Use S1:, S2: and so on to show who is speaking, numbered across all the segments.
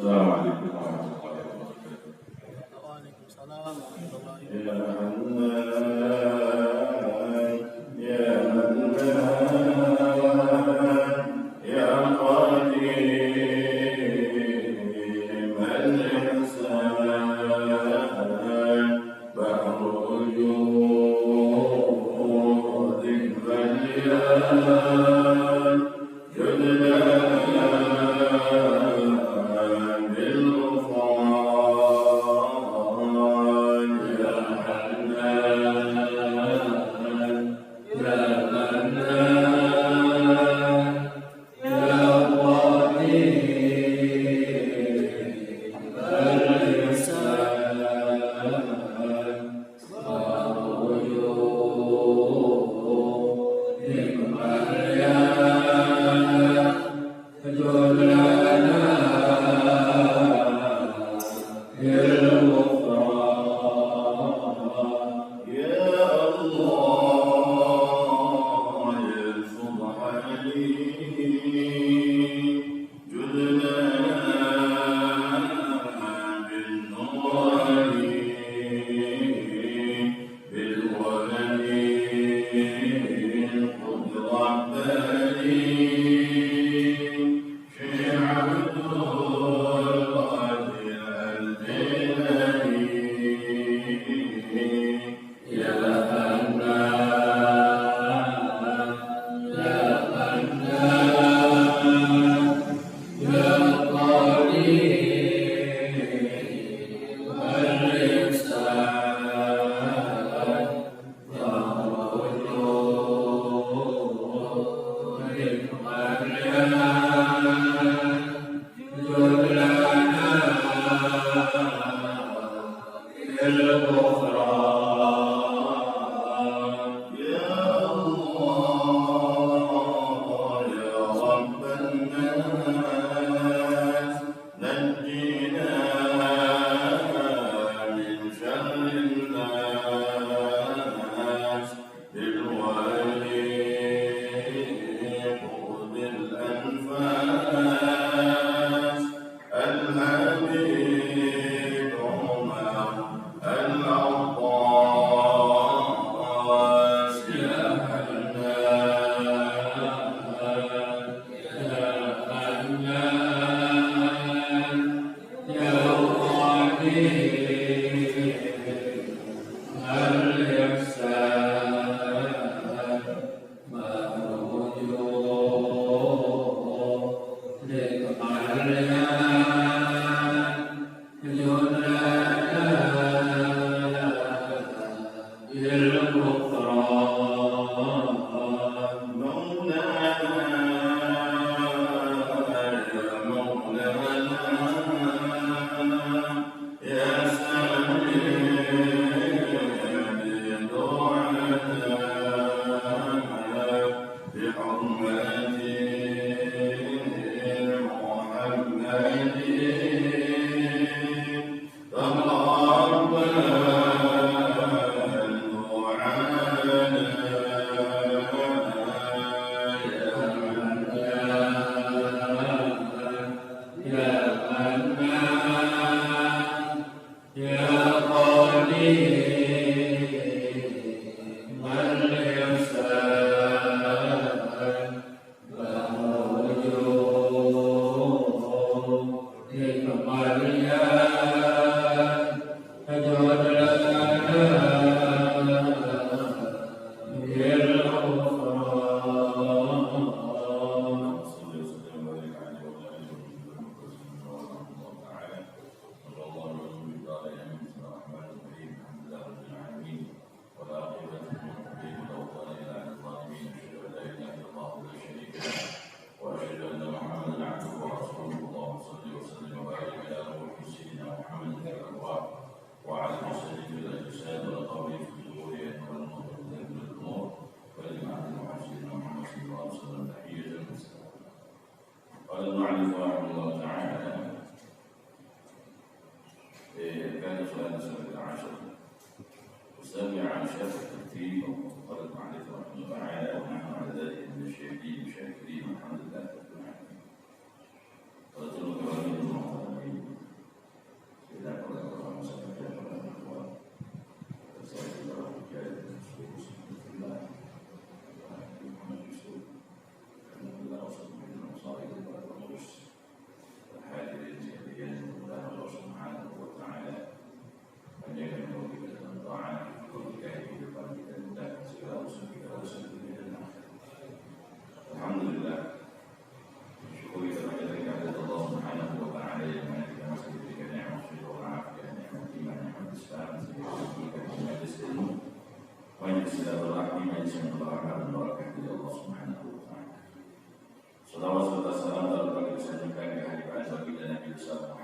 S1: السلام عليكم ورحمة الله وبركاته.
S2: وعليكم السلام ورحمة الله
S1: يا
S2: وبركاته.
S1: حنان يا منان يا قديم الإحسان بحر جود مليان جدنا بالغفران يا حنان يا منان يا قديم الإحسان بحر جود مليان جدنا قال المعلم رحمه الله تعالى كان سؤال 17 17 الترتيب قال المعلم رحمه الله تعالى ونحن على ذلك من الشاهدين الشاكرين الحمد لله رب العالمين. قالت له كرامين المحترمين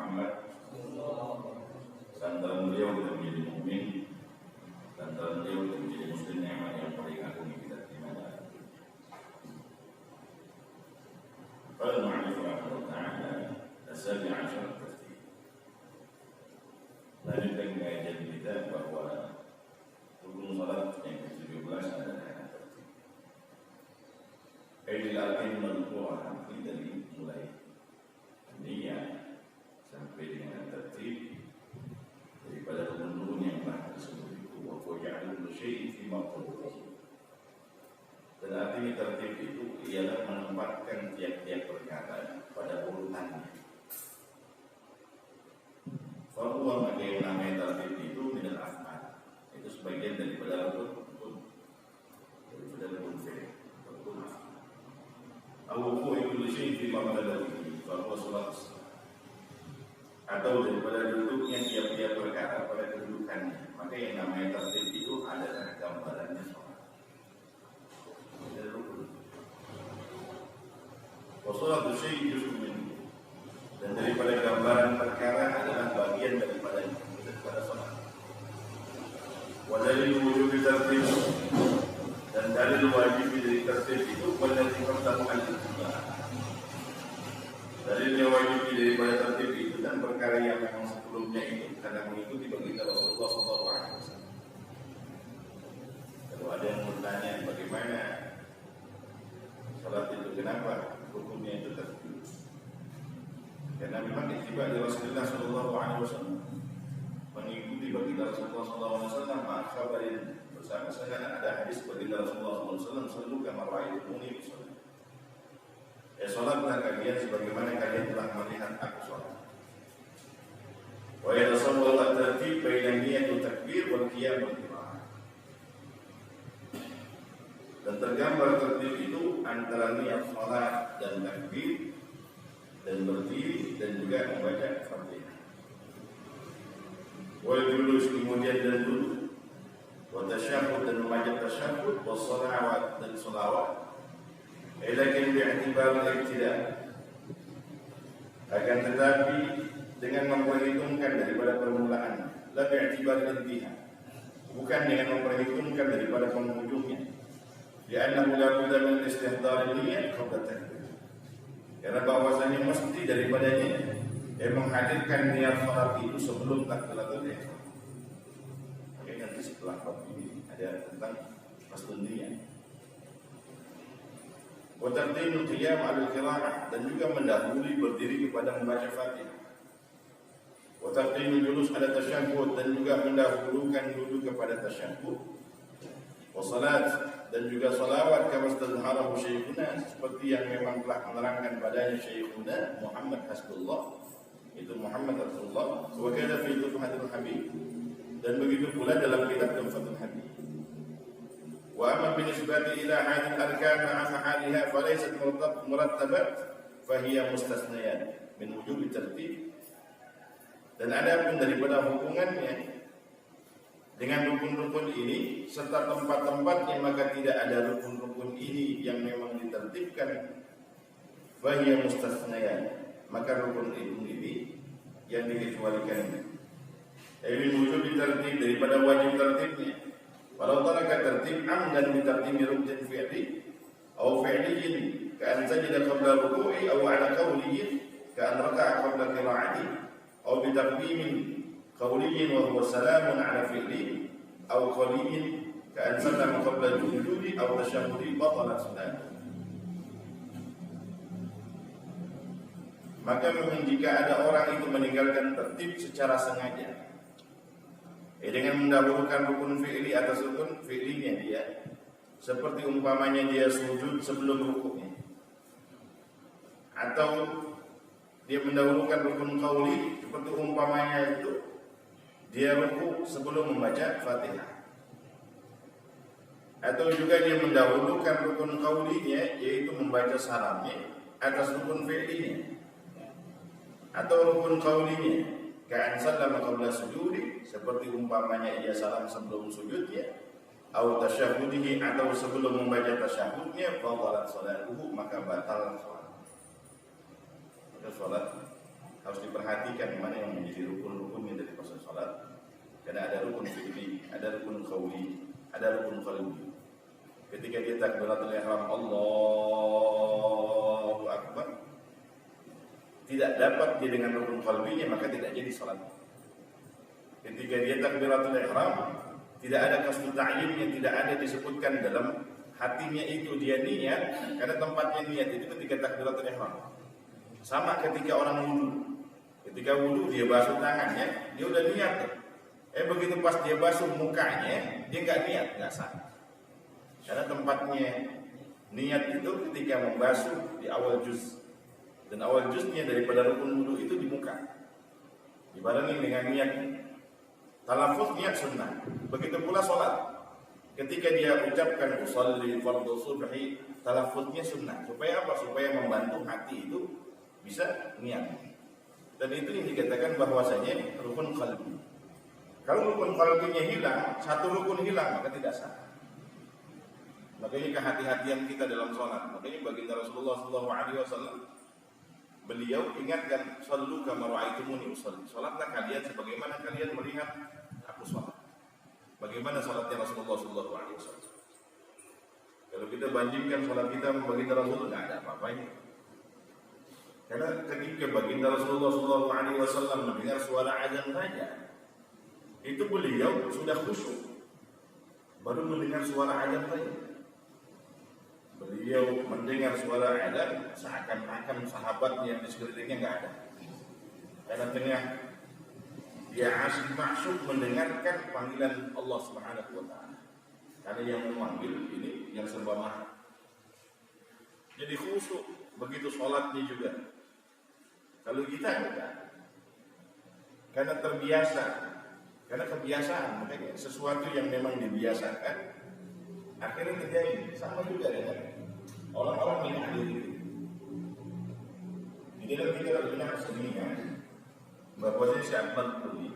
S1: Muhammad, santaran beliau kita menjadi mukmin, santaran beliau kita menjadi muslim yang paling agung kita terima. Qala al-mu'allif rahimahullah ta'ala as-sabi' 'ashar at-tartib. Lanjutkan kajian kita bahwa rukun salat yang ke-17 adalah tertib. Aidil arkin madhkurah dari mulai niat sampai dengan tertib daripada rukun-rukun yang telah disebut itu wa ja'alul syai'in fi mawdi'ihi. Dan artinya tertib itu ialah menempatkan tiap-tiap perkara pada urutannya. Fahuwa maka yang namanya tertib itu minal af'al, itu sebagian daripada rukun fi'il. Awuku itu syai' fi mawdi'ihi fahuwa salat. Atau daripada duduknya tiap-tiap perkara pada kedudukannya, maka yang namanya tertib itu adalah gambarannya sholat. Wassalat syai' juz'un minhu, dan daripada gambaran perkara adalah bagian daripada sholat. Wa dalil wujub tertib, dan dalil wajib dari tertib itu wajib pertama al-ijma'. Dalilnya wajib daripada tertib itu dan perkara yang memang sebelumnya itu karena mengikuti baginda Rasulullah SAW. Kalau ada yang bertanya bagaimana salat itu, kenapa hukumnya itu tertib? Karena memang ittiba' dari Rasulullah SAW, mengikuti baginda Rasulullah SAW. Maaf kabarin bersama saya ada hadis baginda Rasulullah SAW, sallu kama ra'aytumuni usalli. Salatlah kalian sebagaimana kalian telah melihat aku salat. Wa yatasawwaru at-tartib baina niyyati takbir wal qiyam wal qira'ah. Dan tergambar tertib itu antara niat salat dan takbir dan berdiri dan juga membaca Fatihah. Wal julus kemudian dan duduk. Wa tasyahhud dan membaca tasyahhud, wa shalawat dan shalawat. Lakin bi'tibar al-ibtida', akan tetapi dengan memperhitungkan daripada permulaan, la bi'tibar al-intiha, bukan dengan memperhitungkan daripada penghujungnya. Li'annahu la budda min istihdar an-niyyah qabla takbir, karena bahwasanya mesti daripadanya menghadirkan niat salat itu sebelum takbiratul ihram. Oke, nanti setelah bab ini ada tentang fasdun niyyah. Wa taqdimul qiyam 'ala al-qira'ah, dan juga mendahului berdiri kepada membaca Fatihah. Wa taqdimul julus 'ala tasyahhud, dan juga mendahulukan duduk kepada tasyahhud. Wa salat, dan juga salawat kama istadharahu syekhuna, seperti yang memang telah menerangkan padanya syekhuna Muhammad Hasbullah, itu Muhammad Rasulullah. Wa kana fi Tuhfatul Habib, dan begitu pula dalam kitab Tuhfatul Habib. Wa amma binisbati ila hadhihi al-arkan ma'a mahaliha falaysat murattabat fa hiya mustasniyat min wujub tertib. Dan adapun daripada hubungannya dengan rukun-rukun ini serta tempat-tempatnya, maka tidak ada rukun-rukun ini yang memang ditertibkan, fa hiya mustasniyat, maka rukun ini yang dikecualikan. Min wujub tertib, daripada wajib tertibnya. Walau taraka tertib amdan bi tartibi ruknin fi'li aw fi'liyin ka'an sajada qabla ruku'i aw 'ala qawliyin ka'an raka'a qabla qira'ati aw bi taqdimin qawliyin wa huwa salamun 'ala fi'li aw qawliyin ka'an sallama qabla sujudi aw tasyahhudi batalat salatuh. Maka memang jika ada orang itu meninggalkan tertib secara sengaja, dengan mendahulukan rukun fi'li atas rukun fi'linya dia, seperti umpamanya dia sujud sebelum rukuknya, atau dia mendahulukan rukun qauli, seperti umpamanya itu dia rukuk sebelum membaca Fatihah, atau juga dia mendahulukan rukun qaulinya, yaitu membaca salamnya atas rukun fi'linya, atau rukun qaulinya ka'an sallama qabla sujudi, seperti umpamanya ia salam sebelum sujudnya, atau tasyahhudihi, atau sebelum membaca tasyahudnya, fadalat salatuhu, maka batal salat. Maka salat harus diperhatikan mana yang menjadi rukun-rukunnya dari proses sholat. Karena ada rukun fi'li, ada rukun qawli, ada rukun qalbi. Ketika dia takbiratul ihram Allahu Akbar, tidak dapat dia dengan rukun qalbinya, maka tidak jadi sholat. Ketika dia takbiratul ihram, tidak ada qasdu ta'yinnya, tidak ada disebutkan dalam hatinya itu dia niat, karena tempatnya niat itu ketika takbiratul ihram. Sama ketika orang wudu. Ketika wudu dia basuh tangannya, dia udah niat. Begitu pas dia basuh mukanya, dia nggak niat, nggak sah. Karena tempatnya niat itu ketika membasuh di awal juz, dan awal juznya daripada rukun wudu itu di muka. Dibarengi dengan niat, talaffuz niat sunnah. Begitu pula sholat. Ketika dia ucapkan usolli fardhu subhi, talaffuznya sunnah. Supaya apa? Supaya membantu hati itu bisa niat. Dan itu yang dikatakan bahwasanya rukun qalbi. Kalau rukun qalbinya hilang, satu rukun hilang, maka tidak sah. Makanya kehati-hatian kita dalam sholat. Makanya baginda Rasulullah SAW, beliau ingatkan, "Shallu kama ra'aitumuni usolli." Sholatlah kalian sebagaimana kalian melihat aku sholat. Bagaimana sholatnya Rasulullah SAW? Kalau kita bandingkan sholat kita sama baginda Rasulullah, tidak ada apa-apanya. Karena ketika baginda Rasulullah SAW mendengar suara azan saja, itu beliau sudah khusyuk. Baru mendengar suara azan saja, beliau mendengar suara azan seakan-akan sahabatnya di sekelilingnya nggak ada. Karena tengah dia asyik maksud mendengarkan panggilan Allah Subhanahu wa Ta'ala. Karena yang memanggil ini yang serba mahal. Jadi khusyuk begitu sholatnya juga. Kalau kita enggak, karena terbiasa, karena kebiasaan, makanya sesuatu yang memang dibiasakan akhirnya terjadi. Sama juga dengan orang-orang yang ada di dalam kita benar seninya bahwa Syekh Ahmad Quli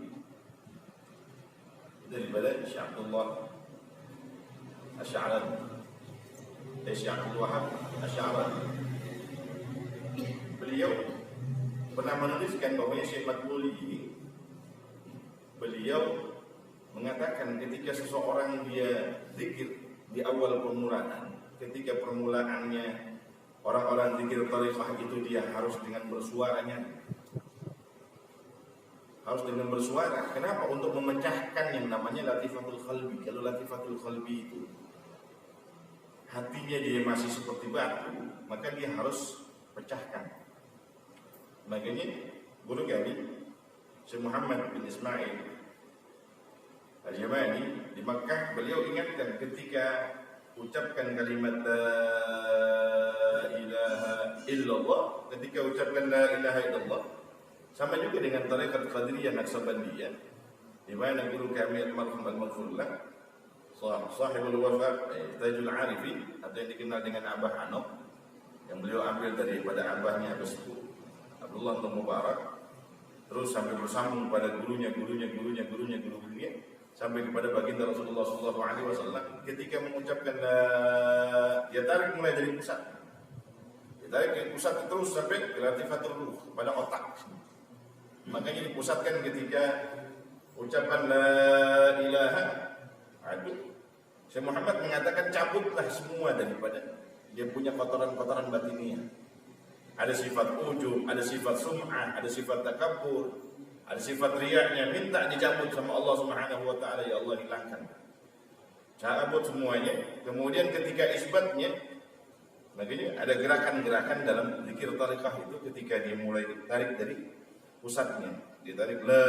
S1: daripada Syekh Abdullah Asy'ari, Syekh Abdul Wahab Asy'ari, beliau pernah menuliskan bahwa Syekh Ahmad Quli ini, beliau mengatakan ketika seseorang dia zikir di awal permulaan, ketika permulaannya orang-orang zikir tariqah itu dia harus dengan bersuaranya, harus dengan bersuara. Kenapa? Untuk memecahkan yang namanya latifatul qalbi. Kalau latifatul qalbi itu hatinya dia masih seperti batu, maka dia harus pecahkan. Makanya guru kami Syekh Muhammad bin Ismail Al-Yamani di Makkah, beliau ingatkan ketika ucapkan kalimat la ilaha illallah, ketika ucapkan la ilaha illallah, sama juga dengan tarekat Qadiriyah Naqsabandiyah, di mana guru kami almarhum al-Maghfurullah sahibul wafa Tajul Arifin, atau yang dikenal dengan Abah Anok, yang beliau ambil daripada abahnya Abah Sepuh Abdullah bin Mubarak, terus sampai bersambung pada gurunya sampai kepada baginda Rasulullah SAW. Ketika mengucapkan dia tarik mulai dari pusat, dia tarik dari pusat terus sampai ke latifatul ruh, pada otak. Makanya dipusatkan ketika ucapan la ilaha. Aduh, Syekh Muhammad mengatakan cabutlah semua daripada dia punya kotoran-kotoran batinnya. Ada sifat ujub, ada sifat sum'ah, ada sifat takabbur, ada sifat riya'nya, minta dicabut sama Allah Subhanahu wa Ta'ala. Ya Allah, hilangkan, cabut semuanya. Kemudian ketika isbatnya, makanya ada gerakan-gerakan dalam zikir tariqah itu, ketika dia mulai tarik dari pusatnya, dia tarik la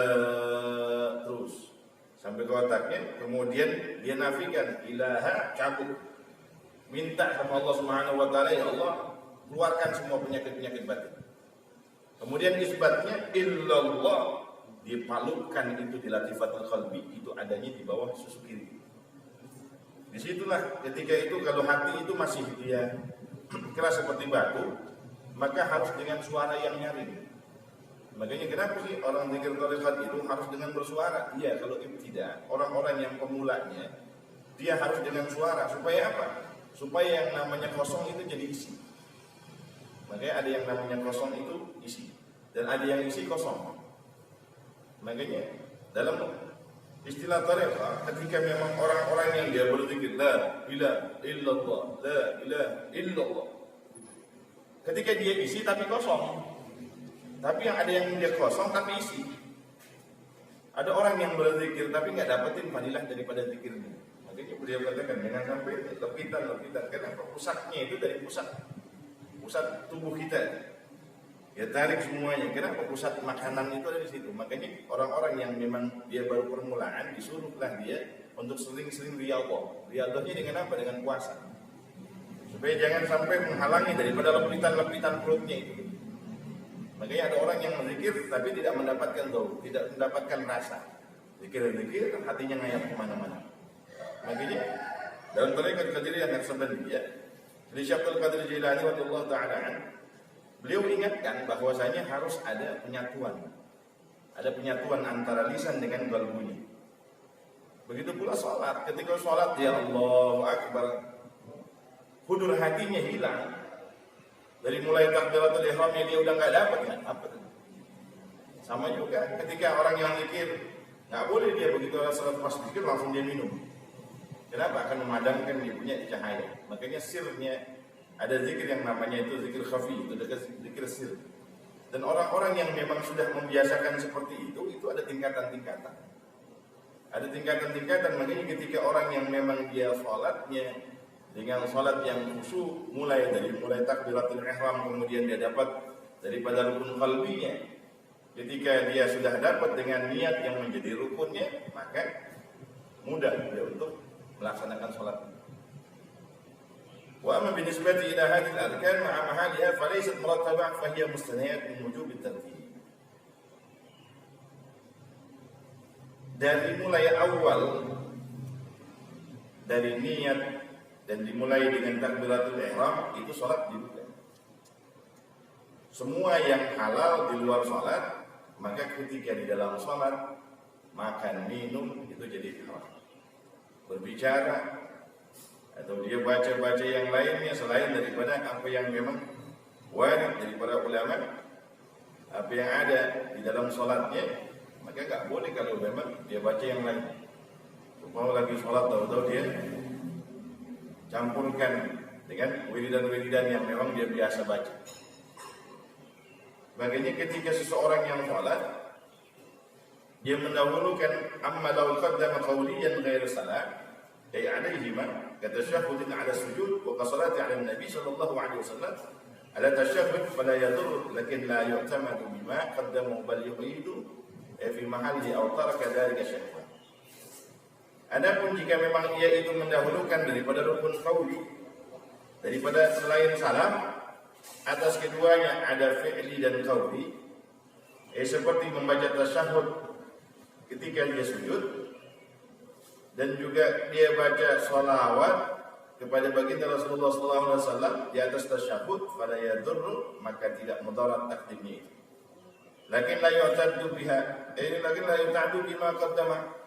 S1: terus sampai ke otaknya, kemudian dia nafikan ilaha, cabut, minta sama Allah Subhanahu wa Ta'ala, ya Allah, keluarkan semua penyakit-penyakit batin. Kemudian isbatnya illallah, dipalukkan itu di latifatul qalbi, itu adanya di bawah susu kiri. Disitulah ketika itu kalau hati itu masih dia keras seperti batu, maka harus dengan suara yang nyaring. Makanya kenapa sih orang zikir tariqat itu harus dengan bersuara? Iya, kalau tidak, orang-orang yang pemulanya dia harus dengan suara. Supaya apa? Supaya yang namanya kosong itu jadi isi. Makanya ada yang namanya kosong itu isi. dan ada yang isi kosong. Makanya dalam istilah tarekat, ketika memang orang-orang yang dia berzikir la ilaha illallah, la ilaha illallah, ketika dia isi tapi kosong, tapi yang ada yang dia kosong tapi isi. Ada orang yang berzikir tapi nggak dapetin fadilah daripada zikirnya. Makanya beliau katakan jangan sampai lepitan. Kenapa? Pusatnya itu dari pusat tubuh kita. Ya tarik semuanya. Kenapa? Pusat makanan itu ada di situ. Makanya orang-orang yang memang dia baru permulaan disuruhlah dia untuk sering-sering riyadhah. Riyadhahnya dengan apa? Dengan puasa. Supaya jangan sampai menghalangi daripada lepitan-lepitan perutnya itu. Makanya ada orang yang berzikir tapi tidak mendapatkan tahu, tidak mendapatkan rasa. Zikir hatinya ngayap kemana-mana. Makanya dalam tarekat Qadiriyah Naqsabandiyah, Syekh Abdul Qadir Jailani radhiyallahu ta'ala an, beliau ingatkan bahwasanya harus ada penyatuan. Ada penyatuan antara lisan dengan qalbunya. Begitu pula sholat. Ketika sholat ya Allahu Akbar, hudur hatinya hilang. Dari mulai takbiratul ihramnya dia udah nggak dapat kan? Apa? Sama juga ketika orang yang zikir, nggak boleh dia begitu sholat pas zikir langsung dia minum. Kenapa? Akan memadamkan dia punya cahaya. Makanya sirnya ada zikir yang namanya itu zikir khafi, itu zikir sir. Dan orang-orang yang memang sudah membiasakan seperti itu ada tingkatan-tingkatan. Ada tingkatan-tingkatan. Makanya ketika orang yang memang dia sholatnya dengan sholat yang khusyuk, mulai takbiratul ihram, kemudian dia dapat daripada rukun qalbinya. Ketika dia sudah dapat dengan niat yang menjadi rukunnya, maka mudah dia untuk melaksanakan sholat. Wa amma binisbati ila hadhihi al-arkan ma'a mahaliha falaysat murattabah fa hiya mustaniyat min wujub at-tartib. Dari mulai awal, dari niat dan dimulai dengan takbiratul ihram itu sholat dibuka. Semua yang halal di luar sholat, maka ketika di dalam sholat makan minum itu jadi haram. Berbicara atau dia baca-baca yang lainnya selain daripada apa yang memang warid dari para ulama, apa yang ada di dalam sholatnya, maka nggak boleh kalau memang dia baca yang lain. Supaya lagi sholat tahu-tahu dia campurkan dengan wiridan-wiridan yang memang dia biasa baca. Makanya ketika seseorang yang sholat, dia mendahulukan amma law qaddama qawliyan ghairu salat, ay alaihima katashahhudin ala sujud wa qasalati ala nabi sallallahu alaihi wasallam ala tashahhud fala yadur lakin la yu'tamadu bima qaddamu bal yuqidu fi mahalli aw taraka dhalika syahwa. Adapun jika memang ia itu mendahulukan daripada rukun qauli, daripada selain salam, atas keduanya ada fi'li dan qauli, seperti membaca tasyahud ketika dia sujud, dan juga dia baca sholawat kepada baginda Rasulullah SAW di atas tasyahud, fala yadur, maka tidak mudarat takdimnya itu. Lakin la yu'taddu biha, lakin la yu'taddu bima qaddama.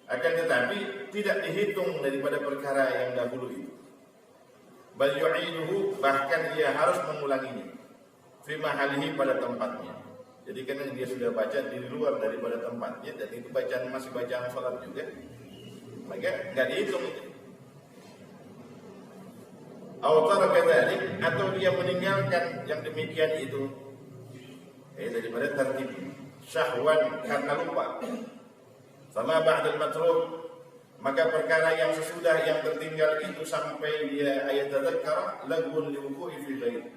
S1: Akan tetapi tidak dihitung daripada perkara yang dahulu itu. Bal yu'iduhu, bahkan dia harus mengulanginya fi mahalihi, pada tempatnya. Jadi karena dia sudah baca di luar daripada tempatnya dan itu bacaan masih bacaan salat juga, maka enggak dihitung itu. Atau kadzalik, atau dia meninggalkan yang demikian itu daripada tertib syahwan karena lupa. Sama ba'dal matruk, maka perkara yang sesudah yang tertinggal itu sampai dia ayat tadzakkara lagun liwuqu'i fi ghairi,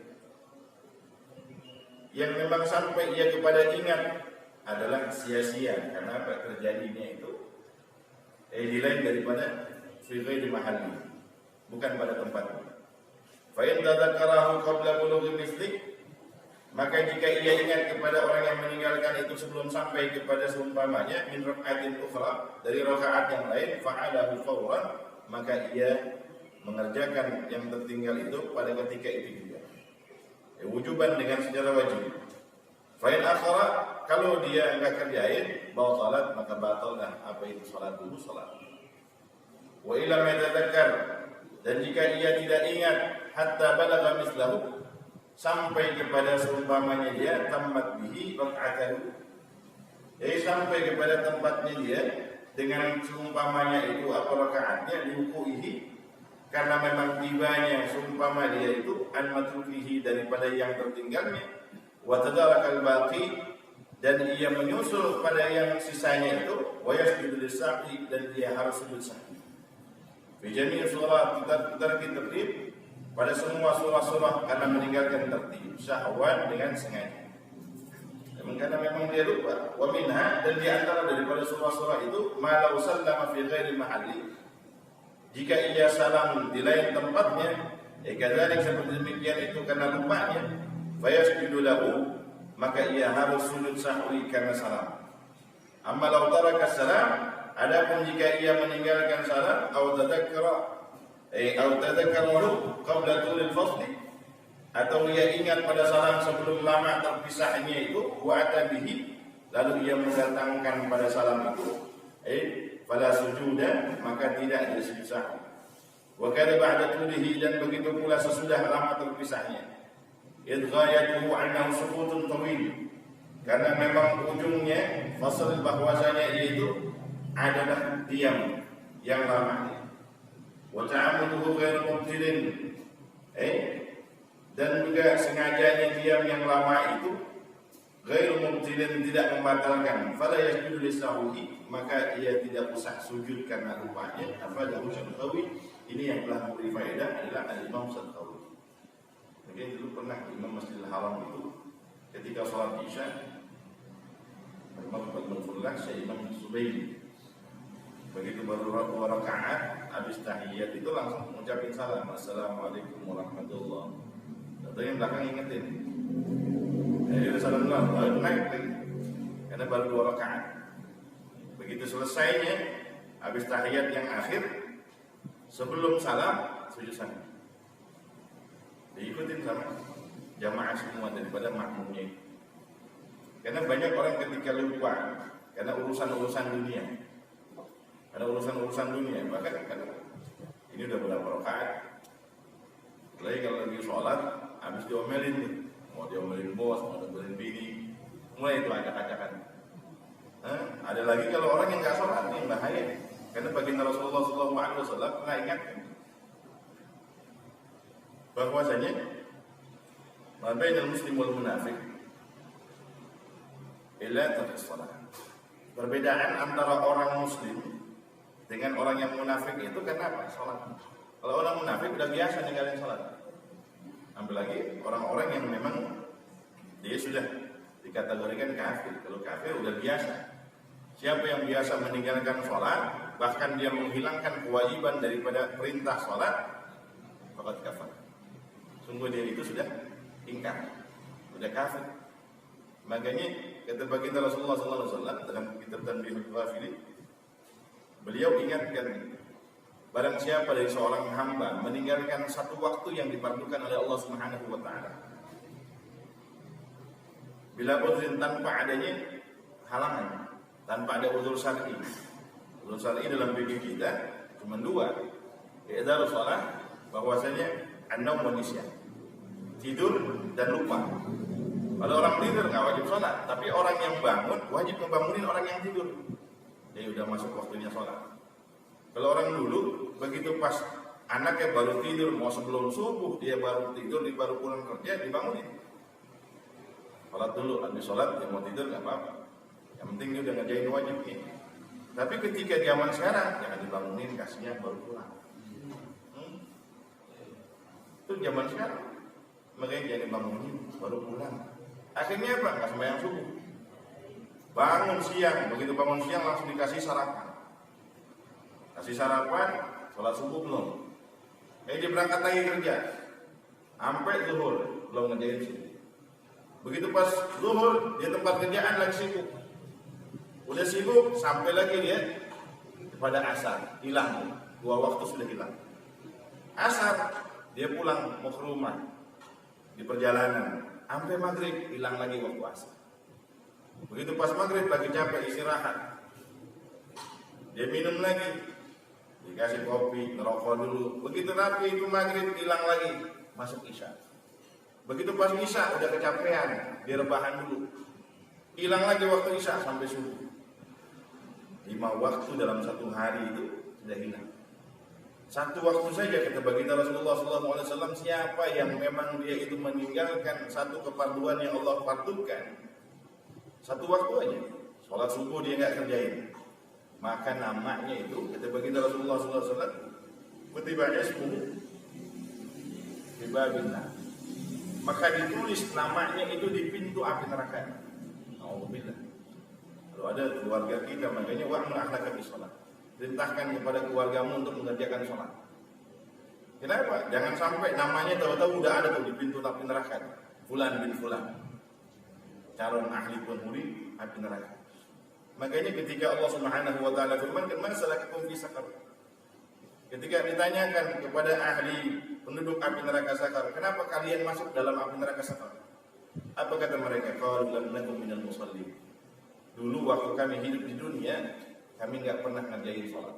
S1: yang memang sampai ia kepada ingat adalah sia-sia karena apa terjadinya itu di lain daripada fi ghairi mahalli, bukan pada tempatnya. Fa in tadzakkarahu qabla bulughi misli, maka jika ia ingat kepada orang yang meninggalkan itu sebelum sampai kepada seumpamanya min raka'atin ukhra, dari rakaat yang lain, fa'alahu fawran, maka ia mengerjakan yang tertinggal itu pada ketika itu juga. Wujuban, dengan secara wajib. Fa in akhara, kalau dia enggak kerjain batalat, maka batallah apa itu salat dulu salat. Wa illam yatadzakkar, dan jika ia tidak ingat hatta balagha mislahu, sampai kepada seumpamanya dia tamat bihi rakaatahu. Jadi sampai kepada tempatnya dia dengan seumpamanya itu apa rakaatnya liukuihi, karena memang tibanya seumpama dia itu an matrukihi daripada yang tertinggalnya, wa tadarakal baqi dan ia menyusul pada yang sisanya itu, wa yasjudu lis-sahwi dan dia harus sujud sahwi. Fi jami' surat tarki tertib, pada semua surah-surah karena meninggalkan tertib syahwan dengan sengaja. Karena memang dia lupa. Wa minha, dan di antara daripada surah-surah itu ma law sallama fi ghairi mahalli, jika ia salam di lain tempatnya, kadzalik seperti demikian itu karena lupanya, fayasjudu lahu, maka ia harus sujud sahwi karena salam. Amma law taraka salam, adapun jika ia meninggalkan salam atau tadzakarahu qabla tulil fasli, atau ia ingat pada salam sebelum lama terpisahnya itu, wa atabihi, lalu ia mendatangkan pada salam itu, fala sujuda, maka tidak disujud sahwi. Wa kana ba'da tulihi, dan begitu pula sesudah lama terpisahnya, id ghayatuhu annahu sukutun tawil, karena memang ujungnya fasal bahwasanya itu adalah diam yang lama. Wa ta'ammuduhu ghairu mubtilin, dan juga sengajanya diam yang lama itu ghairu mubtilin, tidak membatalkan, fala yasjudu lis-sahwi, maka ia tidak usah sujud karena lupanya. Afalahu Syarqawi, ini yang telah memberi faedah adalah Al-Imam Syarqawi. Mungkin dulu pernah Imam Masjidil Haram itu ketika sholat Isya, saya Imam Subaili, begitu baru 2 rakaat habis tahiyat itu langsung mengucapkan salam, assalamualaikum warahmatullahi wabarakatuh. Atau yang belakang ingetin, udah salam dulu, baru naik lagi, karena baru 2 rakaat. Begitu selesainya habis tahiyat yang akhir, sebelum salam sujud sahwi, diikutin sama jamaah semua daripada makmumnya. Karena banyak orang ketika lupa karena urusan-urusan dunia, bahkan karena ini udah berapa rakaat, lagi kalau lagi sholat habis diomelin nih, mau diomelin bos, mau diomelin bini, mulai itu acak-acakan. Ada lagi kalau orang yang nggak sholat, yang bahaya. Karena baginda Rasulullah SAW pernah ingatkan bahwasanya ma bainal muslim wal munafiq illa tarkus shalah. Perbedaan antara orang muslim dengan orang yang munafik itu karena apa? Sholat. Kalau orang munafik udah biasa ninggalin sholat. Ambil lagi orang-orang yang memang dia sudah dikategorikan kafir. Kalau kafir udah biasa. Siapa yang biasa meninggalkan sholat, bahkan dia menghilangkan kewajiban daripada perintah sholat, faqad kafar. Sungguh dia itu sudah ingkar, sudah kafir. Makanya kata baginda Rasulullah SAW dalam kitab Tanbihul Ghafilin, beliau ingatkan, barang siapa dari seorang hamba meninggalkan satu waktu yang difardukan oleh Allah Subhanahu wa taala, bila uzrin, tanpa adanya halangan, tanpa ada uzur syar'i. Uzur syar'i dalam fikih kita cuma 2, yaitu salat, bahwasanya an-naum wa nisyan, tidur dan lupa. Kalau orang tidur nggak wajib sholat, tapi orang yang bangun wajib membangunin orang yang tidur. Dia udah masuk waktunya sholat. Kalau orang dulu begitu pas anaknya baru tidur, mau sebelum subuh dia baru tidur, dia baru pulang kerja, dibangunin. Sholat dulu, habis sholat dia mau tidur nggak apa-apa. Yang penting dia udah ngerjain wajibnya. Tapi ketika zaman sekarang jangan dibangunin, kasihnya baru pulang. Itu zaman sekarang. Makanya jangan dibangunin, baru pulang. Akhirnya apa? Nggak sembahyang subuh. Bangun siang, begitu bangun siang langsung dikasih sarapan. Kasih sarapan, sholat subuh belum. Dia berangkat lagi kerja, sampai zuhur belum ngerjain subuh. Begitu pas zuhur, dia tempat kerjaan lagi sibuk. Udah sibuk, sampai lagi dia pada asar, hilang. 2 waktu sudah hilang. Asar, dia pulang mau ke rumah, di perjalanan, sampai maghrib hilang lagi waktu asar. Begitu pas maghrib lagi capek istirahat, dia minum lagi, dikasih kopi, ngerokok dulu. Begitu rapi itu maghrib hilang lagi, masuk isya. Begitu pas isya udah kecapean, dia rebahan dulu. Hilang lagi waktu isya sampai subuh. 5 waktu dalam satu hari itu sudah hilang. Satu waktu saja kata baginda Rasulullah SAW, siapa yang memang dia itu meninggalkan satu kefarduan yang Allah fardukan, satu waktu aja, sholat subuh dia nggak kerjain, maka namanya itu kata baginda Rasulullah SAW, kutiba ismuhu fi babillah, maka ditulis namanya itu di pintu api neraka. Alhamdulillah. Kalau ada keluarga kita, makanya wa'mur ahlaka bis shalah. Perintahkan kepada keluargamu untuk mengerjakan sholat. Kenapa? Jangan sampai namanya tahu-tahu udah ada tuh di pintu api neraka. Fulan bin Fulan, calon ahli penghuni api neraka. Makanya ketika Allah Subhanahu wa taala firmankan, "Man salakakum fi saqar?" Ketika ditanyakan kepada ahli penduduk api neraka Saqar, kenapa kalian masuk dalam api neraka Saqar? Apa kata mereka? Qalu lam nakum minal musallin. Dulu waktu kami hidup di dunia, kami nggak pernah ngerjain sholat.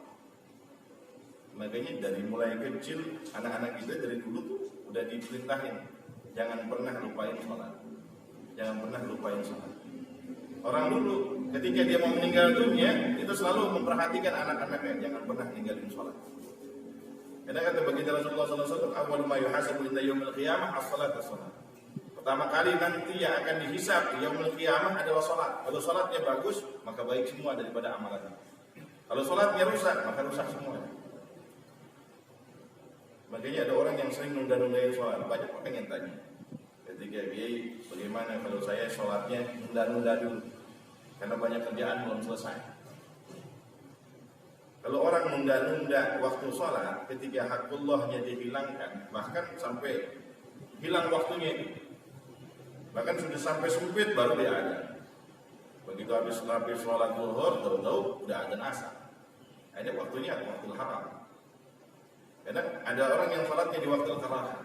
S1: Makanya dari mulai kecil anak-anak kita dari dulu tuh udah diperintahin jangan pernah lupain sholat, jangan pernah lupain sholat. Orang dulu ketika dia mau meninggal dunia itu selalu memperhatikan anak-anaknya jangan pernah ninggalin sholat. Karena kata baginda Rasulullah SAW, awal ma yuhasabu inda yaumil qiyamah as-salat as-salat. Pertama kali nanti yang akan dihisab di yaumil qiyamah adalah sholat. Kalau sholatnya bagus maka baik semua daripada amalannya. Kalau sholatnya rusak, maka rusak semua. Makanya ada orang yang sering nunda-nundain sholat. Banyak orang yang tanya, ketika Kiai, bagaimana kalau saya sholatnya nunda-nunda dulu, karena banyak kerjaan belum selesai. Kalau orang nunda-nunda waktu sholat, ketika hakullahnya dihilangkan, bahkan sampai hilang waktunya itu, bahkan sudah sampai sumpit baru dia ada. Begitu habis sholat zuhur, tahu-tahu udah azan asar. Ini waktunya waktu haram. Karena ada orang yang sholatnya di waktu karaha.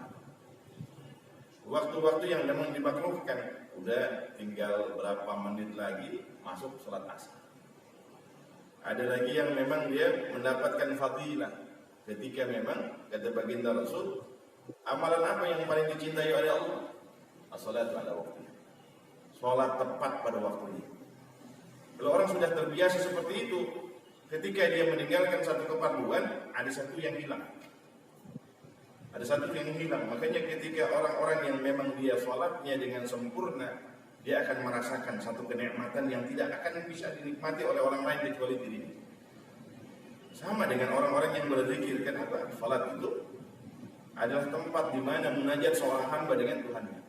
S1: Waktu-waktu yang memang dimakruhkan, udah tinggal berapa menit lagi masuk sholat asar. Ada lagi yang memang dia mendapatkan fadilah ketika memang kata baginda Rasul, amalan apa yang paling dicintai oleh Allah? As-salatu ala waktunya. Sholat tepat pada waktunya. Kalau orang sudah terbiasa seperti itu, ketika dia meninggalkan satu kefarduan, ada satu yang hilang. Ada satu yang hilang. Makanya ketika orang-orang yang memang dia sholatnya dengan sempurna, dia akan merasakan satu kenikmatan yang tidak akan bisa dinikmati oleh orang lain kecuali dirinya. Sama dengan orang-orang yang berzikir, kan apa? Sholat itu adalah tempat di mana munajat seorang hamba dengan Tuhannya.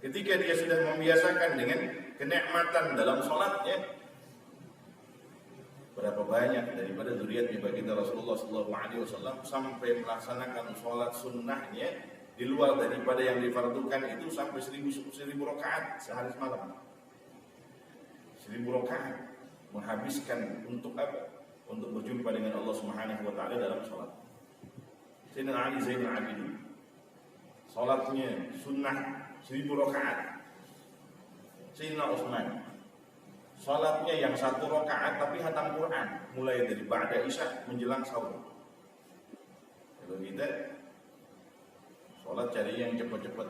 S1: Ketika dia sudah membiasakan dengan kenikmatan dalam sholatnya, berapa banyak daripada zuriatnya baginda Rasulullah SAW sampai melaksanakan sholat sunnahnya di luar daripada yang difardukan itu sampai 1000 rakaat sehari semalam. 1000 rakaat menghabiskan untuk apa? Untuk berjumpa dengan Allah Subhanahu wa taala dalam sholat. Sayyidina Ali Zainul Abidin, sholatnya sunnah 1000 rakaat. Sayyidina Utsman, sholatnya yang 1 rakaat tapi khatam Quran mulai dari ba'da isya menjelang sahur. Kalau kita sholat cari yang cepat-cepat.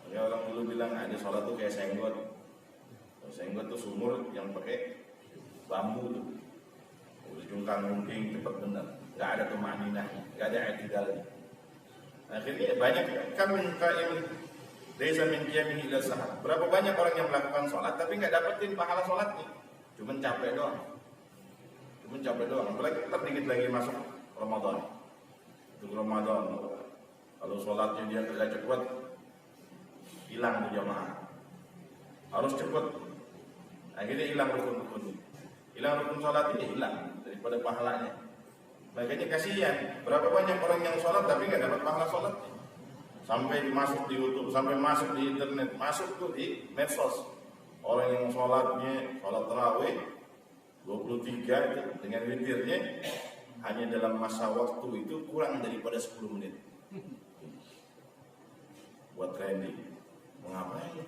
S1: Ya orang dulu bilang ada sholat tuh kayak senggot. Senggot tuh sumur yang pakai bambu tuh. Udah jungkang-jungking cepat benar. Gak ada tumaninahnya, gak ada i'tidalnya. Akhirnya banyak kami qaim desa min qiyamihi ila sahar. Berapa banyak orang yang melakukan sholat tapi nggak dapetin pahala sholatnya, cuman capek doang. Apalagi dikit lagi masuk Ramadan. Itu Ramadan, kalau sholatnya dia kerja cepat, hilang tuh jamaah. Harus cepat, akhirnya hilang rukun-rukun. Hilang rukun sholat ini hilang daripada pahalanya. Makanya kasihan, berapa banyak orang yang sholat tapi nggak dapat pahala sholatnya. Sampai masuk di YouTube, sampai masuk di internet, masuk tuh di medsos. Orang yang sholatnya, sholat tarawih 23 itu dengan witirnya hanya dalam masa waktu itu kurang daripada 10 menit. Buat trending, mengapain?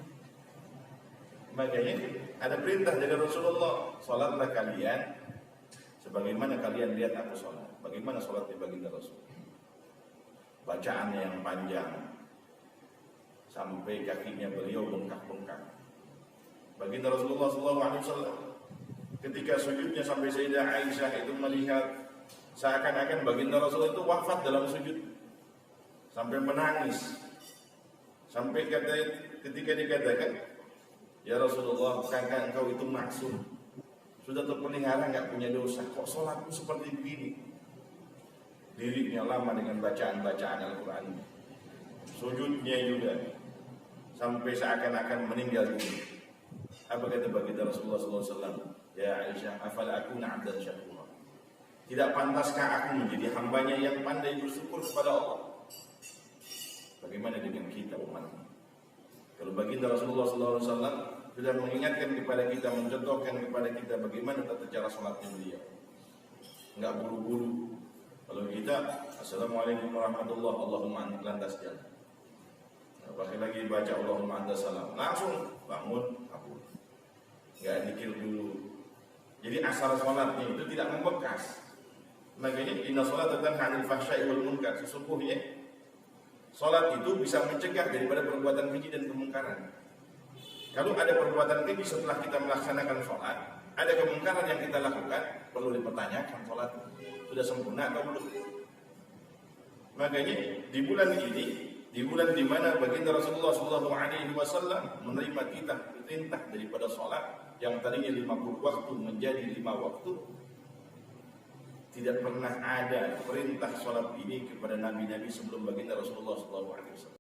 S1: Makanya ada perintah dari Rasulullah, sholatlah kalian sebagaimana kalian lihat aku sholat. Bagaimana sholatnya baginda Rasul? Bacaannya yang panjang, sampai kakinya beliau bengkak-bengkak. Baginda Rasulullah SAW ketika sujudnya sampai Sayyidah Aisyah itu melihat seakan-akan baginda Rasulullah itu wafat dalam sujud, sampai menangis, sampai ketika dikatakan, ya Rasulullah, bukankah engkau itu maksum, sudah terpelihara, nggak punya dosa, kok sholatmu seperti begini? Dirinya lama dengan bacaan-bacaan Al-Quran, sujudnya juga sampai seakan-akan meninggal dunia. Apa kata baginda Rasulullah SAW? Ya Aisyah, afala akuna abdan syakura. Tidak pantaskah aku menjadi hambanya yang pandai bersyukur kepada Allah? Bagaimana dengan kita umatnya? Kalau baginda Rasulullah SAW sudah mengingatkan kepada kita, mencontohkan kepada kita bagaimana tata cara sholatnya beliau, nggak buru-buru. Kalau kita, assalamualaikum warahmatullahi, Allahumma anta lantas jalan. Pakai lagi baca Allahumma anta salam, langsung bangun, kabur. Nggak dikir dulu. Jadi asal sholatnya itu tidak membekas. Makanya inna sholata tanha 'anil fahsya'i wal munkar. Sesungguhnya sholat itu bisa mencegah daripada perbuatan keji dan kemungkaran. Kalau ada perbuatan keji setelah kita melaksanakan sholat, ada kemungkaran yang kita lakukan, perlu dipertanyakan sholat sudah sempurna atau belum. Makanya di bulan ini, di bulan di mana baginda Rasulullah SAW menerima kita perintah daripada sholat yang tadinya 50 waktu menjadi 5 waktu, tidak pernah ada perintah sholat ini kepada nabi-nabi sebelum baginda Rasulullah SAW.